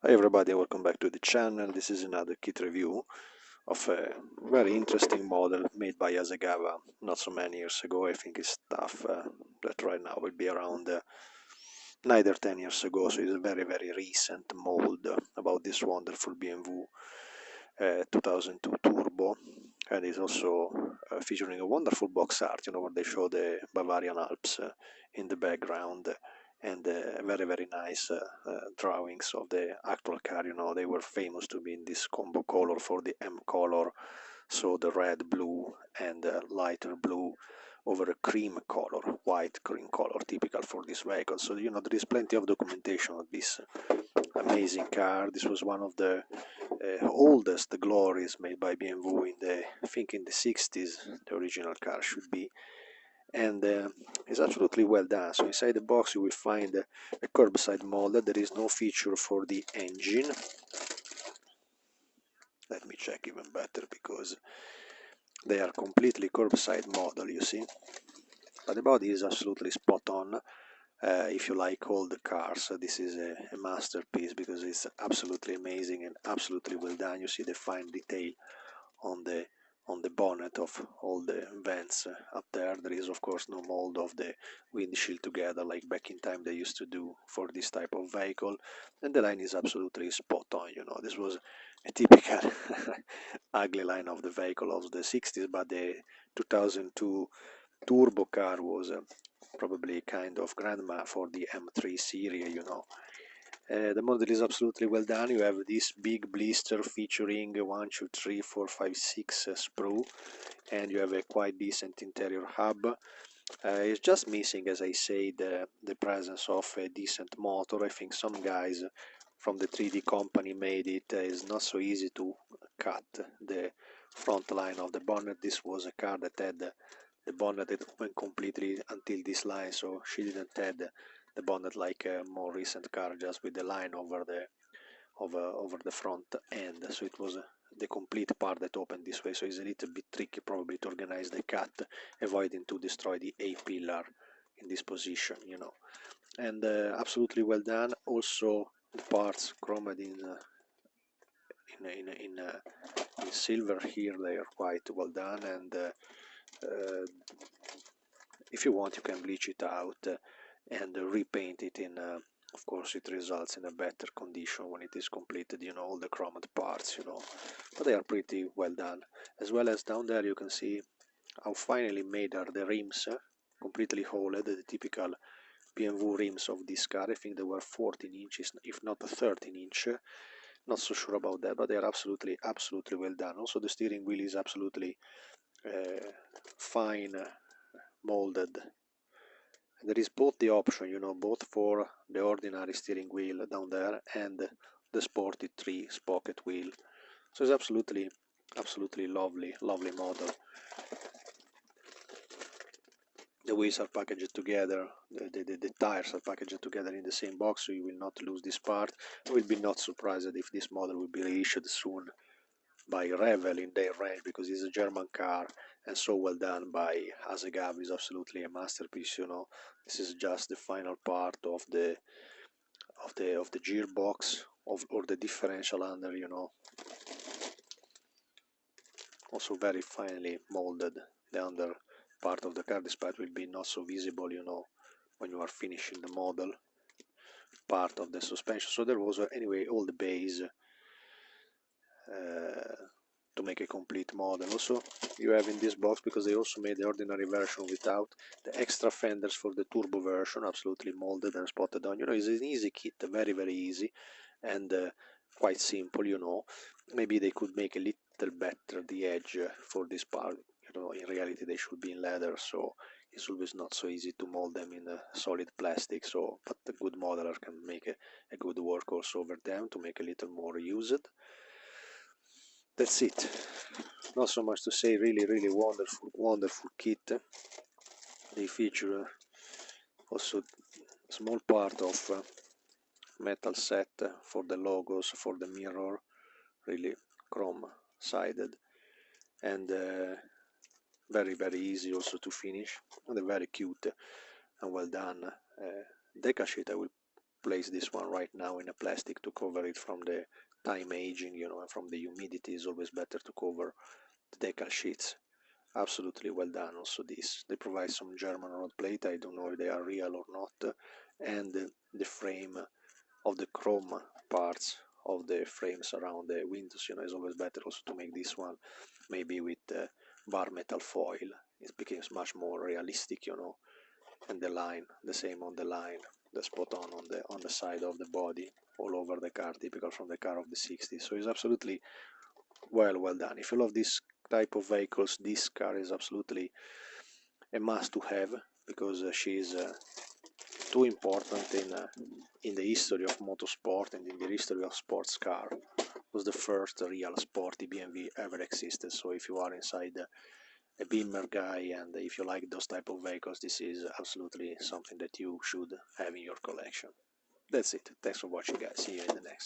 Hi everybody, welcome back to the channel. This is another kit review of a very interesting model made by Hasegawa not so many years ago. I think it's stuff that right now will be around 9 or 10 years ago, so it's a very recent mold about this wonderful BMW 2002 Turbo, and it's also featuring a wonderful box art, where they show the Bavarian Alps in the background, and very nice drawings of the actual car. They were famous to be in this combo color for the M color, so the red, blue, and lighter blue over a cream color, white cream color, typical for this vehicle. So there is plenty of documentation of this amazing car. This was one of the oldest glories made by BMW in I think in the 60s. The original car should be, and it's absolutely well done. So inside the box you will find a curbside model. There is no feature for the engine. Let me check even better, because they are completely curbside model, you see, but the body is absolutely spot on. If you like old cars, this is a masterpiece, because it's absolutely amazing and absolutely well done. You see the fine detail on the bonnet of all the vents up there. There is of course no mold of the windshield together like back in time they used to do for this type of vehicle, and the line is absolutely spot on. This was a typical ugly line of the vehicle of the 60s, but the 2002 turbo car was probably kind of grandma for the M3 series. The model is absolutely well done. You have this big blister featuring 1, 2, 3, 4, 5, 6 sprue, and you have a quite decent interior hub. It's just missing, as I say, the presence of a decent motor. I think some guys from the 3D company made it. It's not so easy to cut the front line of the bonnet. This was a car that had the bonnet that went completely until this line, so she didn't have the bonnet like a more recent car, just with the line over the front end. So it was the complete part that opened this way, so it's a little bit tricky probably to organize the cut, avoiding to destroy the A pillar in this position. And absolutely well done. Also the parts chromed in silver here, they are quite well done, and if you want you can bleach it out and repaint it in of course it results in a better condition when it is completed, all the chromed parts, but they are pretty well done. As well as down there you can see how finely made are the rims, completely holed, the typical BMW rims of this car. I think they were 14 inches, if not 13 inch, not so sure about that, but they are absolutely well done. Also the steering wheel is absolutely fine molded. There is both the option, both for the ordinary steering wheel down there and the sporty 3-sprocket wheel. So it's absolutely lovely model. The wheels are packaged together, the tires are packaged together in the same box, so you will not lose this part. I will be not surprised if this model will be reissued soon by Revel in their range, because it's a German car and so well done by Hasegawa. Is absolutely a masterpiece. This is just the final part of the gearbox or the differential under. Also very finely molded. The under part of the car, despite will be not so visible, when you are finishing the model part of the suspension. So there was anyway all the base to make a complete model. Also you have in this box, because they also made the ordinary version without the extra fenders for the turbo version, absolutely molded and spotted on. It's an easy kit, very easy, and quite simple. Maybe they could make a little better the edge for this part. In reality they should be in leather, so it's always not so easy to mold them in solid plastic. So but the good modeler can make a good work also over them to make a little more used. That's it. Not so much to say. Really wonderful kit. They feature also a small part of metal set for the logos, for the mirror, really chrome sided, and very easy also to finish, and very cute and well done decal sheet. I will place this one right now in a plastic to cover it from the time aging, you know, and from the humidity. Is always better to cover the decal sheets. Absolutely well done. Also this, they provide some German rod plate, I don't know if they are real or not, and the frame of the chrome parts of the frames around the windows, you know, is always better also to make this one maybe with bar metal foil. It becomes much more realistic, you know, and the line, the same on the line, the spot on the side of the body, all over the car, typical from the car of the 60s. So it's absolutely well done. If you love this type of vehicles, this car is absolutely a must to have, because she is too important in the history of motorsport and in the history of sports car. It was the first real sporty BMW ever existed. So if you are inside a Beamer guy and if you like those type of vehicles, this is absolutely something that you should have in your collection. That's it. Thanks for watching, guys. See you in the next.